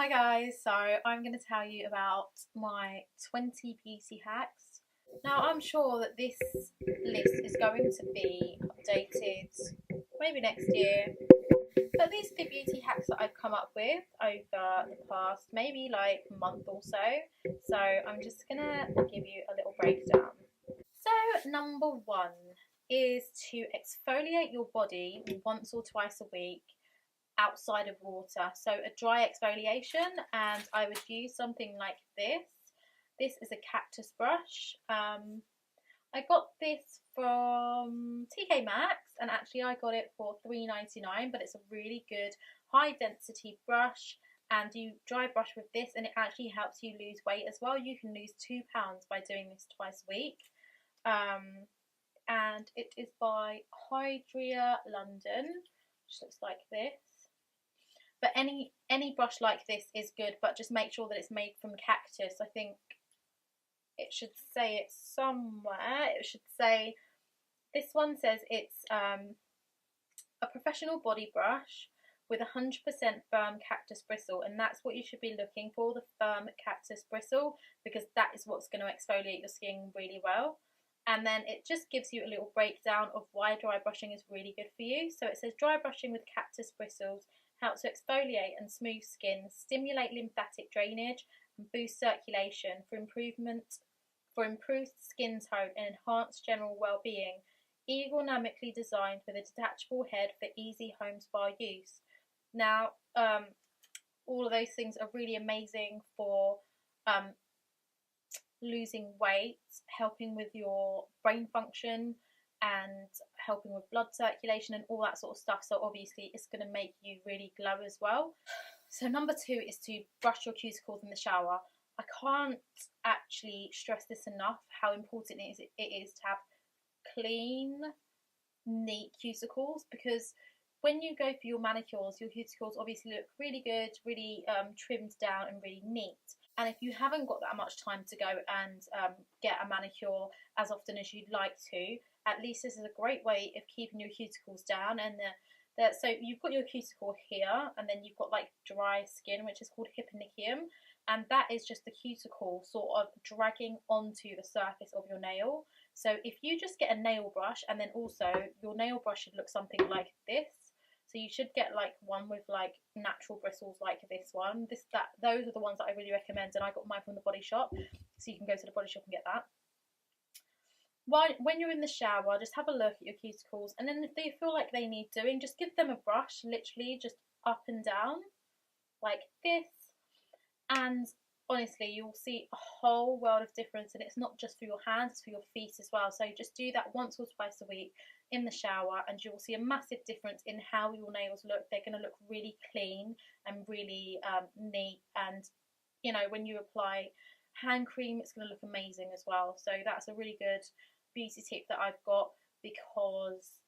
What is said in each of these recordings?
Hi guys, so I'm going to tell you about my 20 beauty hacks. Now I'm sure that this list is going to be updated maybe next year, but these are the beauty hacks that I've come up with over the past maybe like month or so. So I'm just going to give you a little breakdown. So number one is to exfoliate your body once or twice a week outside of water. So a dry exfoliation, and I would use something like this. This is a cactus brush. I got this from TK Maxx, and actually I got it for $3.99, but it's a really good high density brush, and you dry brush with this and it actually helps you lose weight as well. You can lose 2 pounds by doing this twice a week. And it is by Hydria London, which looks like this. But any brush like this is good, but just make sure that it's made from cactus. I think it should say it somewhere. It should say, this one says it's a professional body brush with 100% firm cactus bristle, and that's what you should be looking for, the firm cactus bristle, because that is what's going to exfoliate your skin really well. And then it just gives you a little breakdown of why dry brushing is really good for you. So it says dry brushing with cactus bristles helps to exfoliate and smooth skin, stimulate lymphatic drainage, and boost circulation for improved skin tone and enhanced general well-being. Ergonomically designed with a detachable head for easy home spa use. Now, all of those things are really amazing for losing weight, helping with your brain function, and helping with blood circulation and all that sort of stuff. So obviously it's going to make you really glow as well. So number two is to brush your cuticles in the shower. I can't actually stress this enough, how important it is to have clean, neat cuticles, because when you go for your manicures, your cuticles obviously look really good, really trimmed down and really neat. And if you haven't got that much time to go and get a manicure as often as you'd like to, at least this is a great way of keeping your cuticles down. And so you've got your cuticle here, and then you've got like dry skin, which is called hyponychium, and that is just the cuticle sort of dragging onto the surface of your nail. So if you just get a nail brush, and then also your nail brush should look something like this. So you should get like one with like natural bristles like this one. Those are the ones that I really recommend, and I got mine from the Body Shop, so you can go to the Body Shop and get that. When you're in the shower, just have a look at your cuticles, and then if they feel like they need doing, just give them a brush, literally just up and down like this, and honestly you'll see a whole world of difference. And it's not just for your hands, it's for your feet as well. So just do that once or twice a week in the shower, and you'll see a massive difference in how your nails look. They're going to look really clean and really neat, and you know, when you apply hand cream, it's going to look amazing as well. So that's a really good beauty tip that I've got, because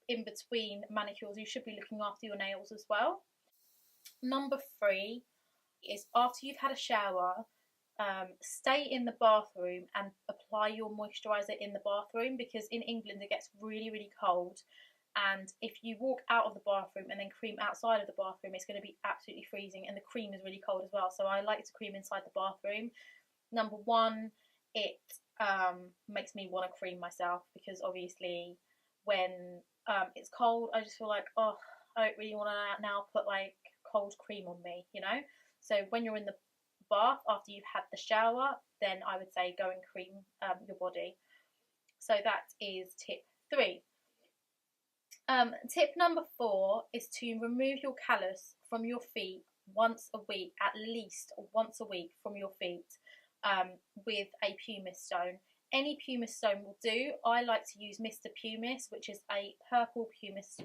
in between manicures you should be looking after your nails as well. Number three is, after you've had a shower, stay in the bathroom and apply your moisturiser in the bathroom, because in England it gets really, really cold, and if you walk out of the bathroom and then cream outside of the bathroom, it's going to be absolutely freezing, and the cream is really cold as well. So I like to cream inside the bathroom. Number one, it makes me want to cream myself, because obviously when it's cold, I just feel like, oh, I don't really want to now put like cold cream on me, you know. So when you're in the bath after you've had the shower, then I would say go and cream your body. So that is tip three. Tip number four is to remove your callus from your feet once a week, at least once a week from your feet, with a pumice stone. Any pumice stone will do. I like to use Mr. Pumice, which is a purple pumice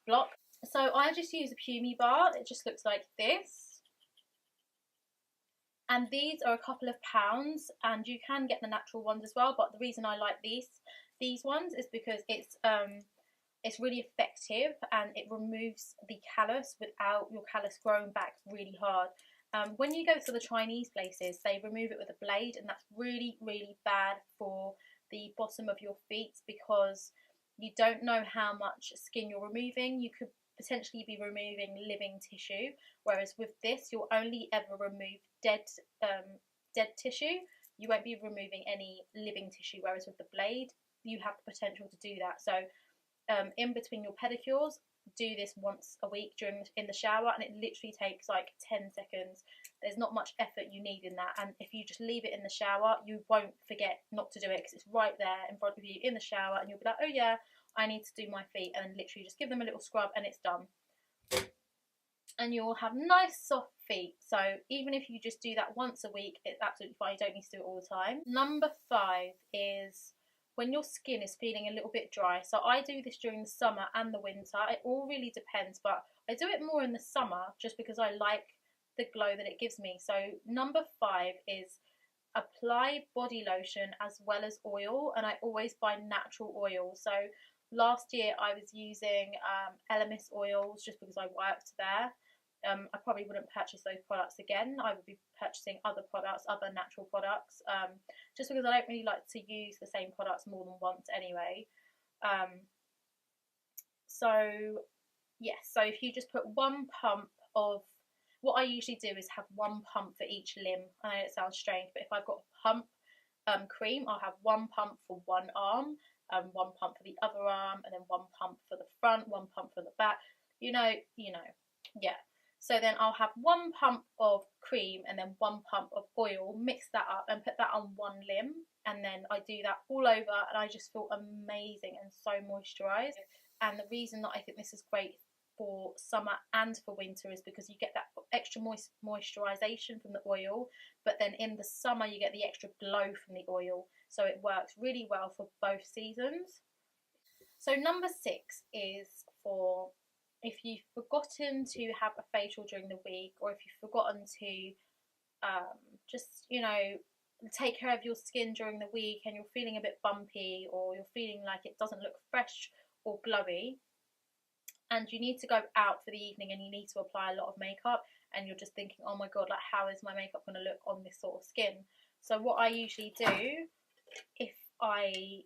block. So I just use a Pumi bar. It just looks like this. And these are a couple of pounds, and you can get the natural ones as well, but the reason I like these ones is because it's really effective, and it removes the callus without your callus growing back really hard. When you go to the Chinese places, they remove it with a blade, and that's really, really bad for the bottom of your feet, because you don't know how much skin you're removing. You could potentially be removing living tissue, whereas with this you'll only ever remove dead tissue. You won't be removing any living tissue, whereas with the blade you have the potential to do that. So in between your pedicures, do this once a week in the shower, and it literally takes like 10 seconds. There's not much effort you need in that, and if you just leave it in the shower, you won't forget not to do it, because it's right there in front of you in the shower, and you'll be like, oh yeah, I need to do my feet, and literally just give them a little scrub and it's done. And you'll have nice soft feet. So even if you just do that once a week, it's absolutely fine. You don't need to do it all the time. Number 5 is when your skin is feeling a little bit dry. So I do this during the summer and the winter. It all really depends, but I do it more in the summer just because I like the glow that it gives me. So number 5 is apply body lotion as well as oil, and I always buy natural oil. So last year I was using Elemis oils just because I worked there. I probably wouldn't purchase those products again. I would be purchasing other products, other natural products, just because I don't really like to use the same products more than once anyway. So yes, so if you just put 1 pump of, what I usually do is have 1 pump for each limb. I know it sounds strange, but if I've got a pump cream, I'll have 1 pump for one arm, 1 pump for the other arm, and then 1 pump for the front, 1 pump for the back. You know, yeah. So then I'll have 1 pump of cream and then 1 pump of oil, mix that up and put that on 1 limb, and then I do that all over, and I just feel amazing and so moisturised. And the reason that I think this is great for summer and for winter is because you get that extra moisturisation from the oil, but then in the summer you get the extra glow from the oil, so it works really well for both seasons. So number 6 is for if you've forgotten to have a facial during the week, or if you've forgotten to just, take care of your skin during the week and you're feeling a bit bumpy, or you're feeling like it doesn't look fresh or glowy, and you need to go out for the evening and you need to apply a lot of makeup, and you're just thinking, oh my god, like how is my makeup going to look on this sort of skin? So what I usually do, if I'm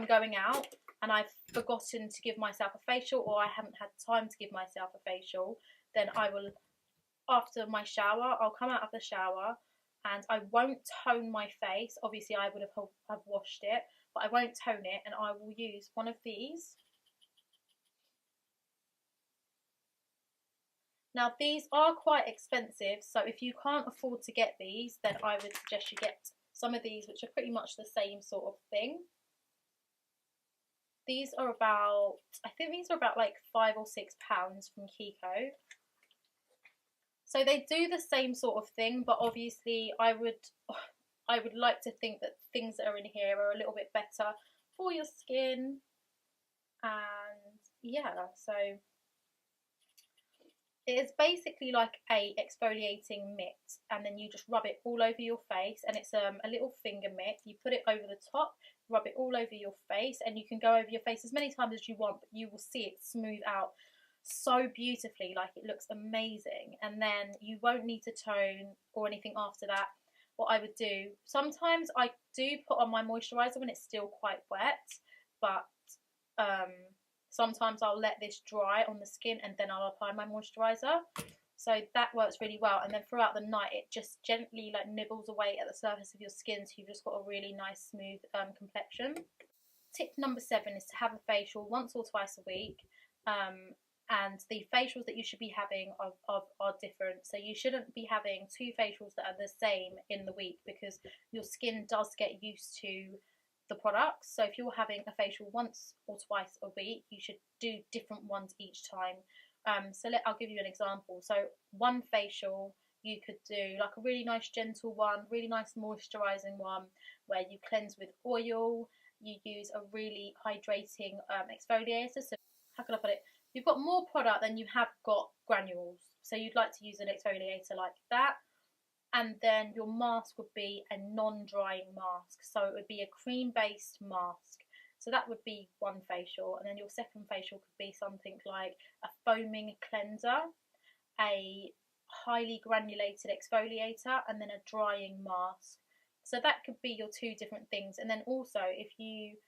going out and I've forgotten to give myself a facial, or I haven't had time to give myself a facial, then I will, after my shower, I'll come out of the shower and I won't tone my face. Obviously I would have washed it, but I won't tone it, and I will use one of these. Now these are quite expensive, so if you can't afford to get these, then I would suggest you get some of these, which are pretty much the same sort of thing. These are about, I think these are about like £5 or £6 from Kiko. So they do the same sort of thing, but obviously I would like to think that things that are in here are a little bit better for your skin. And yeah, so it is basically like a exfoliating mitt, and then you just rub it all over your face, and it's a little finger mitt. You put it over the top, rub it all over your face, and you can go over your face as many times as you want, but you will see it smooth out so beautifully, like it looks amazing. And then you won't need to tone or anything after that. What I would do, sometimes I do put on my moisturiser when it's still quite wet, but sometimes I'll let this dry on the skin and then I'll apply my moisturiser. So that works really well, and then throughout the night it just gently like nibbles away at the surface of your skin, so you've just got a really nice smooth complexion. Tip number 7 is to have a facial once or twice a week, and the facials that you should be having are different. So you shouldn't be having 2 facials that are the same in the week, because your skin does get used to the products. So if you're having a facial once or twice a week, you should do different ones each time. I'll give you an example. So one facial, you could do like a really nice gentle one, really nice moisturising one, where you cleanse with oil, you use a really hydrating exfoliator. So how can I put it? You've got more product than you have got granules, so you'd like to use an exfoliator like that. And then your mask would be a non-drying mask, so it would be a cream-based mask. So that would be one facial, and then your second facial could be something like a foaming cleanser, a highly granulated exfoliator, and then a drying mask. So that could be your 2 different things. And then also, if you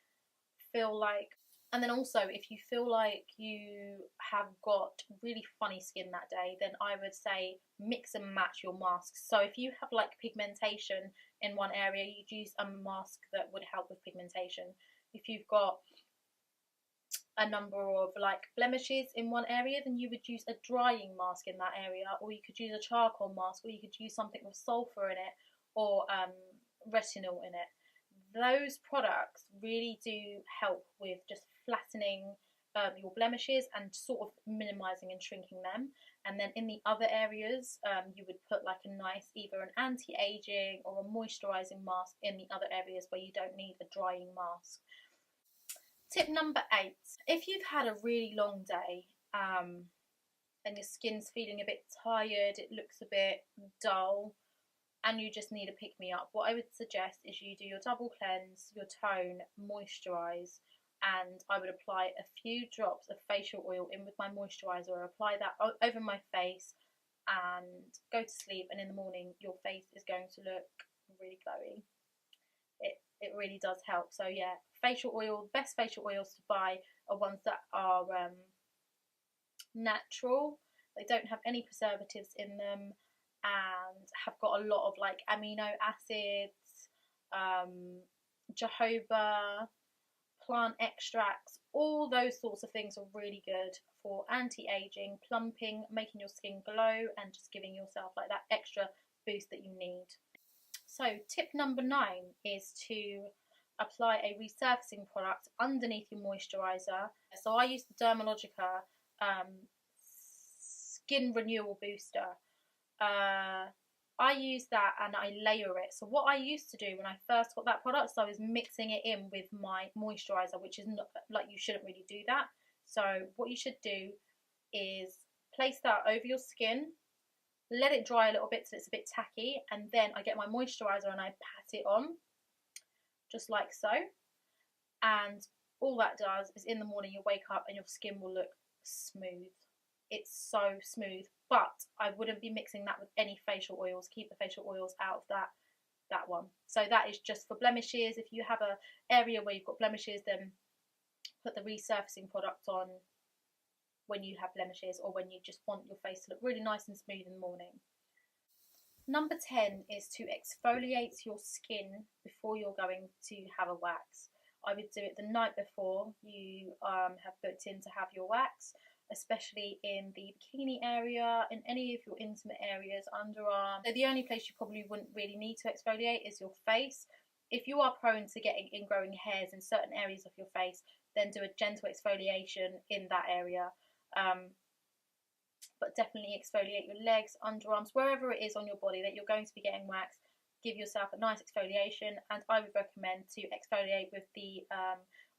feel like And then also, if you feel like you have got really funny skin that day, then I would say mix and match your masks. So if you have like pigmentation in one area, you'd use a mask that would help with pigmentation. If you've got a number of like blemishes in one area, then you would use a drying mask in that area, or you could use a charcoal mask, or you could use something with sulfur in it, or retinol in it. Those products really do help with just flattening your blemishes and sort of minimizing and shrinking them. And then in the other areas, you would put like a nice, either an anti-aging or a moisturizing mask in the other areas where you don't need a drying mask. Tip number 8, if you've had a really long day and your skin's feeling a bit tired, it looks a bit dull, and you just need a pick-me-up, what I would suggest is you do your double cleanse, your tone, moisturise, and I would apply a few drops of facial oil in with my moisturiser, apply that over my face and go to sleep, and in the morning your face is going to look really glowy. It really does help. So yeah, facial oil, best facial oils to buy are ones that are natural. They don't have any preservatives in them and have got a lot of like amino acids, jojoba, plant extracts. All those sorts of things are really good for anti-aging, plumping, making your skin glow, and just giving yourself like that extra boost that you need. So tip number 9 is to apply a resurfacing product underneath your moisturiser. So I use the Dermalogica Skin Renewal Booster. I use that and I layer it. So what I used to do when I first got that product, so I was mixing it in with my moisturiser, which is not, like, you shouldn't really do that. So what you should do is place that over your skin, let it dry a little bit so it's a bit tacky, and then I get my moisturiser and I pat it on, just like so. And all that does is in the morning you wake up and your skin will look smooth. It's so smooth, but I wouldn't be mixing that with any facial oils. Keep the facial oils out of that one. So that is just for blemishes. If you have an area where you've got blemishes, then put the resurfacing product on when you have blemishes, or when you just want your face to look really nice and smooth in the morning. Number 10 is to exfoliate your skin before you're going to have a wax. I would do it the night before you have booked in to have your wax, especially in the bikini area, in any of your intimate areas, underarm. So the only place you probably wouldn't really need to exfoliate is your face. If you are prone to getting ingrowing hairs in certain areas of your face, then do a gentle exfoliation in that area. But definitely exfoliate your legs, underarms, wherever it is on your body that you're going to be getting waxed. Give yourself a nice exfoliation, and I would recommend to exfoliate with the,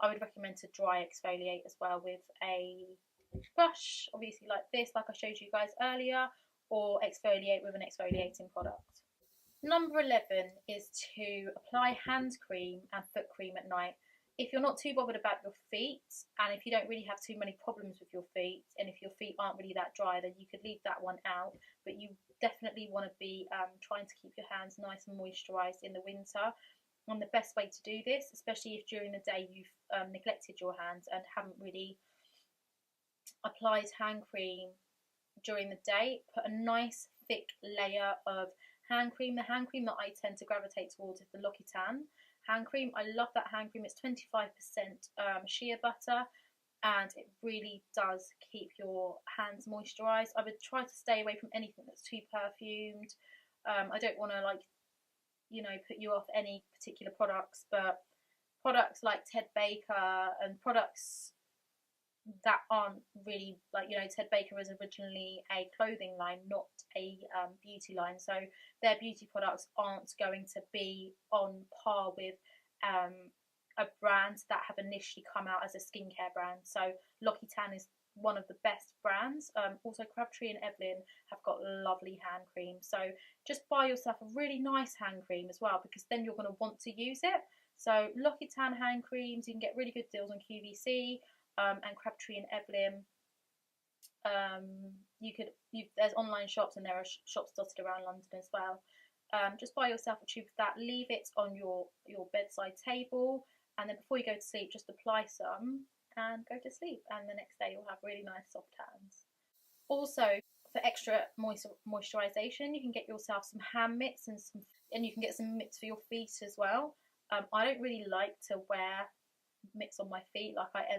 I would recommend to dry exfoliate as well with a brush, obviously like this, like I showed you guys earlier, or exfoliate with an exfoliating product. Number 11 is to apply hand cream and foot cream at night. If you're not too bothered about your feet, and if you don't really have too many problems with your feet, and if your feet aren't really that dry, then you could leave that one out. But you definitely want to be trying to keep your hands nice and moisturised in the winter. And the best way to do this, especially if during the day you've neglected your hands and haven't really applied hand cream during the day, put a nice thick layer of hand cream. The hand cream that I tend to gravitate towards is the L'Occitane hand cream. I love that hand cream. It's 25% shea butter, and it really does keep your hands moisturised. I would try to stay away from anything that's too perfumed. I don't want to, like, you know, put you off any particular products, but products like Ted Baker and products that aren't really, like, you know, Ted Baker is originally a clothing line, not a beauty line, so their beauty products aren't going to be on par with a brand that have initially come out as a skincare brand. So L'Occitane is one of the best brands. Also Crabtree and Evelyn have got lovely hand cream, so just buy yourself a really nice hand cream as well, because then you're going to want to use it. So L'Occitane hand creams, you can get really good deals on QVC. And Crabtree and Evelyn, there's online shops, and there are shops dotted around London as well. Just buy yourself a tube of that, leave it on your bedside table, and then before you go to sleep, just apply some, and go to sleep, and the next day you'll have really nice soft hands. Also, for extra moisturisation, you can get yourself some hand mitts, and you can get some mitts for your feet as well. I don't really like to wear mitts on my feet. Like they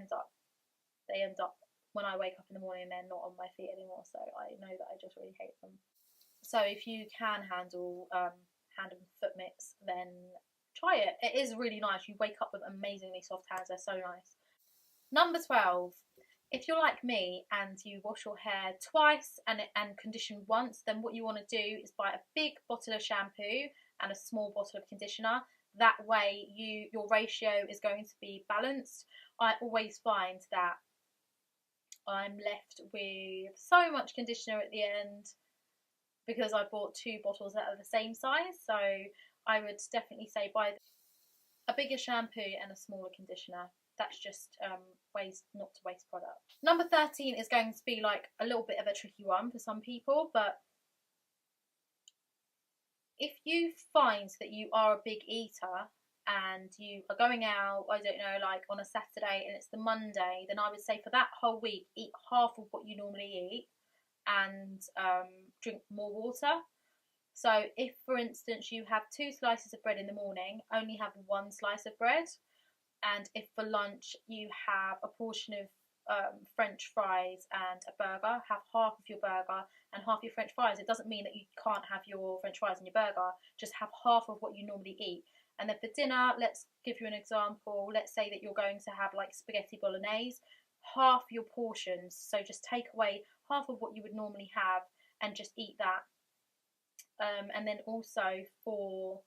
end up when I wake up in the morning, they're not on my feet anymore. So I know that I just really hate them. So if you can handle hand and foot mitts, then try it. It is really nice. You wake up with amazingly soft hands. They're so nice. Number 12. If you're like me and you wash your hair twice and condition once, then what you want to do is buy a big bottle of shampoo and a small bottle of conditioner. That way your ratio is going to be balanced. I always find that I'm left with so much conditioner at the end because I bought 2 bottles that are the same size. So I would definitely say buy a bigger shampoo and a smaller conditioner. That's just ways not to waste product. Number 13 is going to be like a little bit of a tricky one for some people, but if you find that you are a big eater and you are going out, I don't know, like on a Saturday and it's the Monday, then I would say for that whole week, eat half of what you normally eat and drink more water. So if, for instance, you have 2 slices of bread in the morning, only have 1 slice of bread. And if for lunch you have a portion of French fries and a burger, have half of your burger and half your French fries. It doesn't mean that you can't have your French fries and your burger, just have half of what you normally eat. And then for dinner, let's give you an example. Let's say that you're going to have like spaghetti bolognese, half your portions. So just take away half of what you would normally have and just eat that. And then also for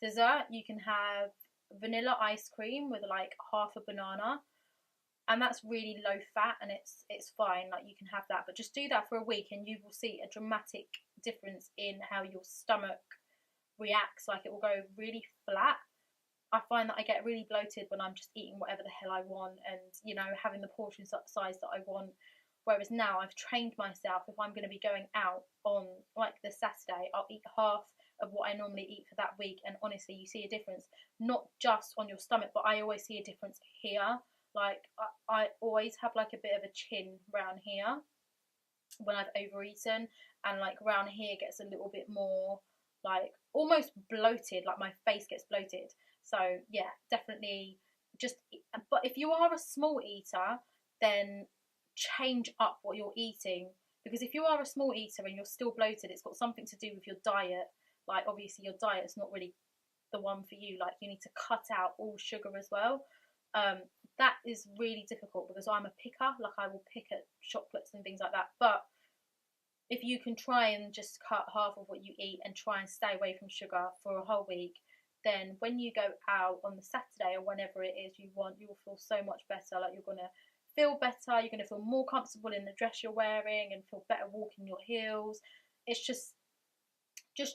dessert, you can have vanilla ice cream with like half a banana, and that's really low fat and it's fine, like you can have that, but just do that for a week and you will see a dramatic difference in how your stomach reacts. Like it will go really flat. I find that I get really bloated when I'm just eating whatever the hell I want and, you know, having the portion size that I want. Whereas now I've trained myself, if I'm going to be going out on like the Saturday, I'll eat half of what I normally eat for that week, and honestly you see a difference, not just on your stomach, but I always see a difference here. Like I always have like a bit of a chin round here when I've overeaten, and like round here gets a little bit more like almost bloated, like my face gets bloated. So yeah, definitely just, but if you are a small eater, then change up what you're eating, because if you are a small eater and you're still bloated, it's got something to do with your diet. Like obviously your diet's not really the one for you. Like you need to cut out all sugar as well. That is really difficult because I'm a picker. Like I will pick at chocolates and things like that. But if you can try and just cut half of what you eat and try and stay away from sugar for a whole week, then when you go out on the Saturday or whenever it is you want, you will feel so much better. Like you're going to feel better, you're going to feel more comfortable in the dress you're wearing and feel better walking your heels. It's just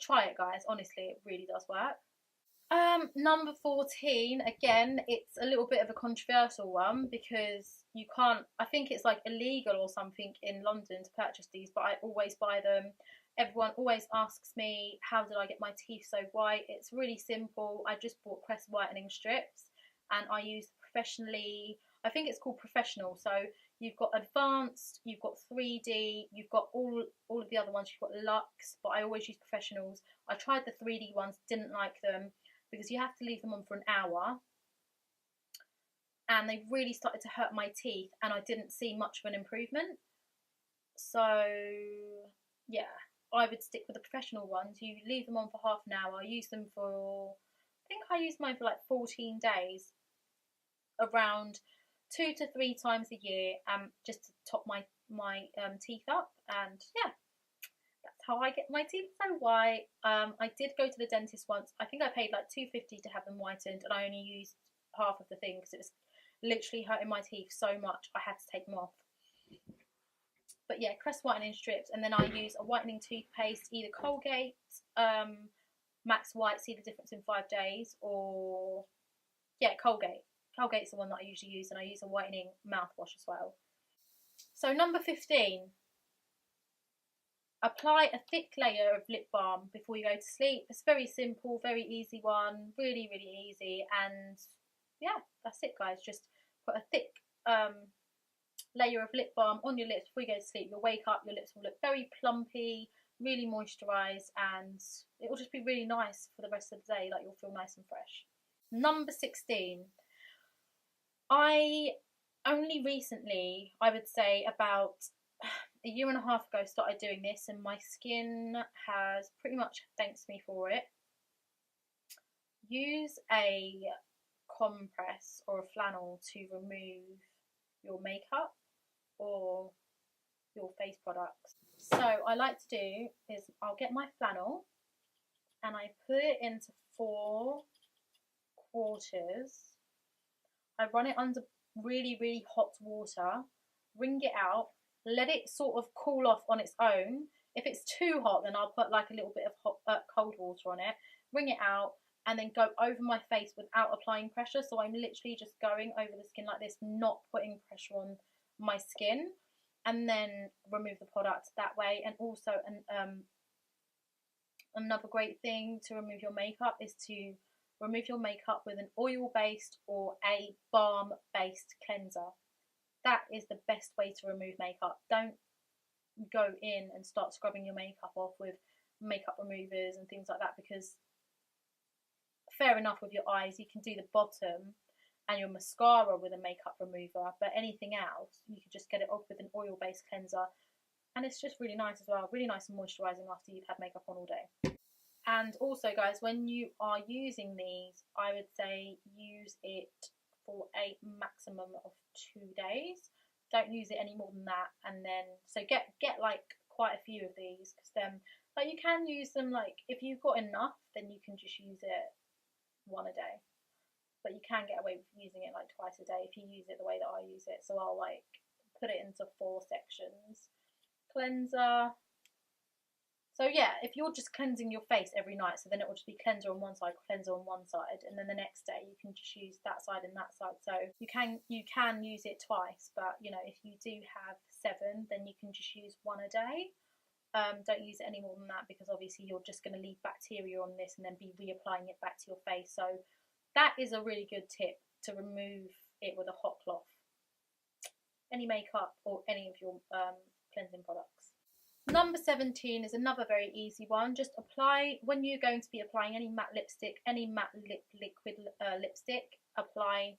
try it, guys. Honestly, it really does work. Number 14, again, it's a little bit of a controversial one because you can't, I think it's like illegal or something in London to purchase these, but I always buy them. Everyone always asks me, how did I get my teeth so white? It's really simple. I just bought Crest whitening strips and I use professionally, I think it's called professional. So you've got advanced, you've got 3D, you've got all of the other ones, you've got Luxe, but I always use professionals. I tried the 3D ones, didn't like them because you have to leave them on for an hour. And they really started to hurt my teeth and I didn't see much of an improvement. So yeah, I would stick with the professional ones. You leave them on for half an hour, use them for, I think I used mine for like 14 days, around 2 to 3 times a year, just to top my teeth up. And yeah, that's how I get my teeth so white. I did go to the dentist once. I think I paid like $2.50 to have them whitened, and I only used half of the thing because it was literally hurting my teeth so much I had to take them off. But yeah, Crest whitening strips, and then I use a whitening toothpaste, either Colgate, Max White, see the difference in 5 days, or yeah, Colgate. Colgate's the one that I usually use, and I use a whitening mouthwash as well. So number 15, apply a thick layer of lip balm before you go to sleep. It's very simple, very easy one, really, really easy. And yeah, that's it, guys. Just put a thick layer of lip balm on your lips before you go to sleep. You'll wake up, your lips will look very plumpy, really moisturised, and it will just be really nice for the rest of the day. Like, you'll feel nice and fresh. Number 16. I only recently, I would say about a year and a half ago, started doing this, and my skin has pretty much thanked me for it. Use a compress or a flannel to remove your makeup or your face products. So I like to do is I'll get my flannel and I put it into 4 quarters. I run it under really, really hot water, wring it out, let it sort of cool off on its own. If it's too hot, then I'll put like a little bit of cold water on it, wring it out, and then go over my face without applying pressure. So I'm literally just going over the skin like this, not putting pressure on my skin, and then remove the product that way. And also another great thing to remove your makeup is to remove your makeup with an oil-based or a balm-based cleanser. That is the best way to remove makeup. Don't go in and start scrubbing your makeup off with makeup removers and things like that, because fair enough, with your eyes you can do the bottom and your mascara with a makeup remover, but anything else you can just get it off with an oil-based cleanser, and it's just really nice as well, really nice and moisturising after you've had makeup on all day. And also, guys, when you are using these, I would say use it for a maximum of 2 days. Don't use it any more than that. And then, so get like quite a few of these, because then, like, you can use them, like, if you've got enough, then you can just use it 1 a day. But you can get away with using it like twice a day if you use it the way that I use it. So I'll like put it into 4 sections. Cleanser. So yeah, if you're just cleansing your face every night, so then it will just be cleanser on one side, cleanser on one side, and then the next day you can just use that side and that side. So you can use it twice, but you know, if you do have 7, then you can just use 1 a day. Don't use it any more than that, because obviously you're just going to leave bacteria on this and then be reapplying it back to your face. So that is a really good tip, to remove it with a hot cloth. Any makeup or any of your cleansing products. Number 17 is another very easy one. Just apply, when you're going to be applying any matte lipstick, any matte liquid lipstick, apply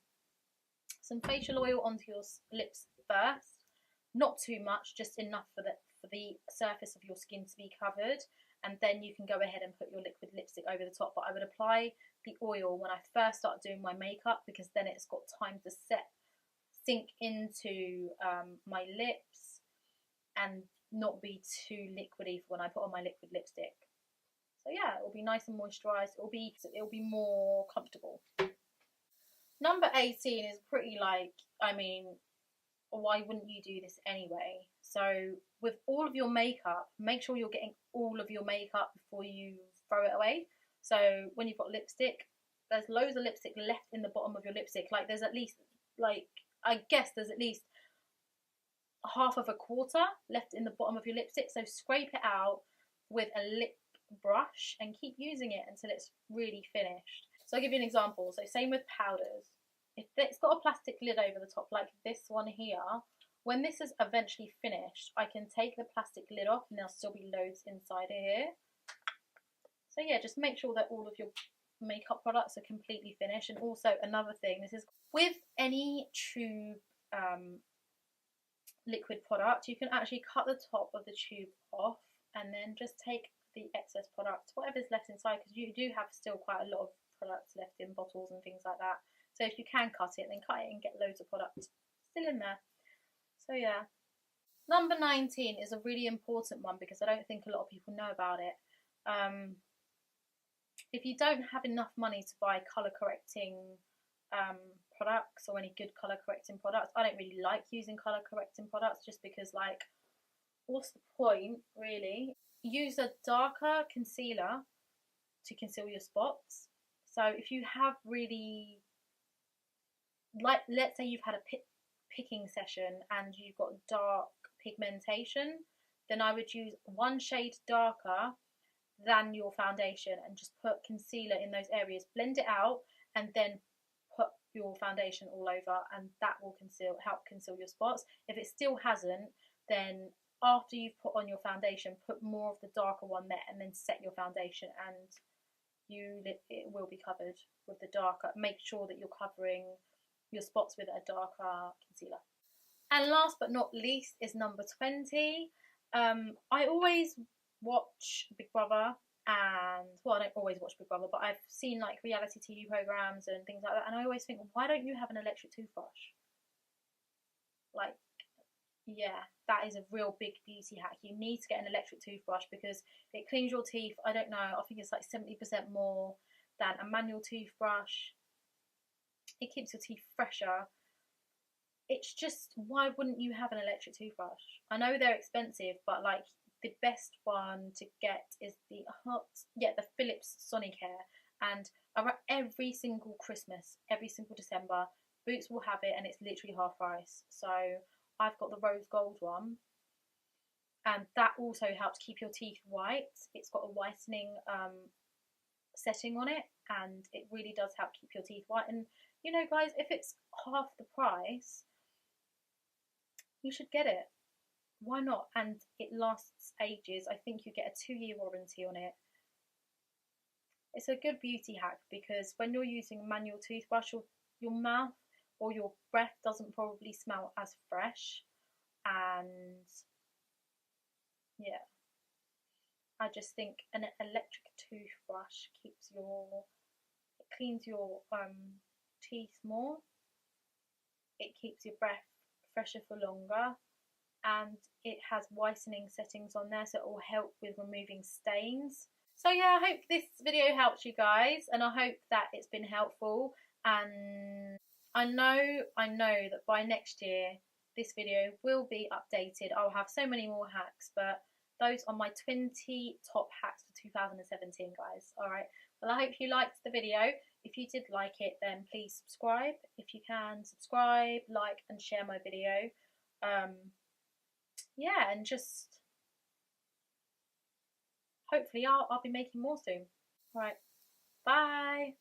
some facial oil onto your lips first. Not too much, just enough for the surface of your skin to be covered, and then you can go ahead and put your liquid lipstick over the top. But I would apply the oil when I first start doing my makeup, because then it's got time to sink into my lips and not be too liquidy for when I put on my liquid lipstick. So yeah, it will be nice and moisturised. It'll be more comfortable. Number 18 is pretty, like, I mean, why wouldn't you do this anyway? So with all of your makeup, make sure you're getting all of your makeup before you throw it away. So when you've got lipstick, there's loads of lipstick left in the bottom of your lipstick. Like, there's at least, like, I guess there's at least half of a quarter left in the bottom of your lipstick. So scrape it out with a lip brush and keep using it until it's really finished. So I'll give you an example. So same with powders. If it's got a plastic lid over the top, like this one here, when this is eventually finished, I can take the plastic lid off and there'll still be loads inside here. So yeah, just make sure that all of your makeup products are completely finished. And also another thing, this is with any tube liquid product, you can actually cut the top of the tube off and then just take the excess product, whatever's left inside, because you do have still quite a lot of products left in bottles and things like that. So if you can cut it, then cut it and get loads of product still in there. So yeah. Number 19 is a really important one, because I don't think a lot of people know about it. If you don't have enough money to buy colour correcting products, or any good colour correcting products, I don't really like using colour correcting products, just because, like, what's the point really? Use a darker concealer to conceal your spots. So if you have really, like, let's say you've had a picking session and you've got dark pigmentation, then I would use 1 shade darker than your foundation and just put concealer in those areas, blend it out, and then put your foundation all over, and that will help conceal your spots. If it still hasn't, then after you've put on your foundation, put more of the darker one there, and then set your foundation, and it will be covered with the darker. Make sure that you're covering your spots with a darker concealer. And last but not least is number 20. I always watch Big Brother, and well, I don't always watch Big Brother, but I've seen like reality TV programs and things like that, and I always think, why don't you have an electric toothbrush? Like, yeah, that is a real big beauty hack. You need to get an electric toothbrush because it cleans your teeth. I don't know, I think it's like 70% more than a manual toothbrush. It keeps your teeth fresher. It's just, why wouldn't you have an electric toothbrush? I know they're expensive, but like the best one to get is the Philips Sonicare, and around every single Christmas, every single December, Boots will have it, and it's literally half price. So I've got the rose gold one, and that also helps keep your teeth white. It's got a whitening setting on it, and it really does help keep your teeth white. And you know, guys, if it's half the price, you should get it. Why not? And it lasts ages. I think you get a 2-year warranty on it. It's a good beauty hack because when you're using a manual toothbrush, your mouth or your breath doesn't probably smell as fresh. And yeah, I just think an electric toothbrush cleans your teeth more. It keeps your breath fresher for longer, and it has whitening settings on there, so it will help with removing stains. So yeah, I hope this video helps you guys, and I hope that it's been helpful. And I know that by next year this video will be updated. I'll have so many more hacks, but those are my 20 top hacks for 2017, guys. Alright, well, I hope you liked the video. If you did like it, then please subscribe. If you can, subscribe, like, and share my video. Yeah, and just hopefully I'll be making more soon. Alright, bye!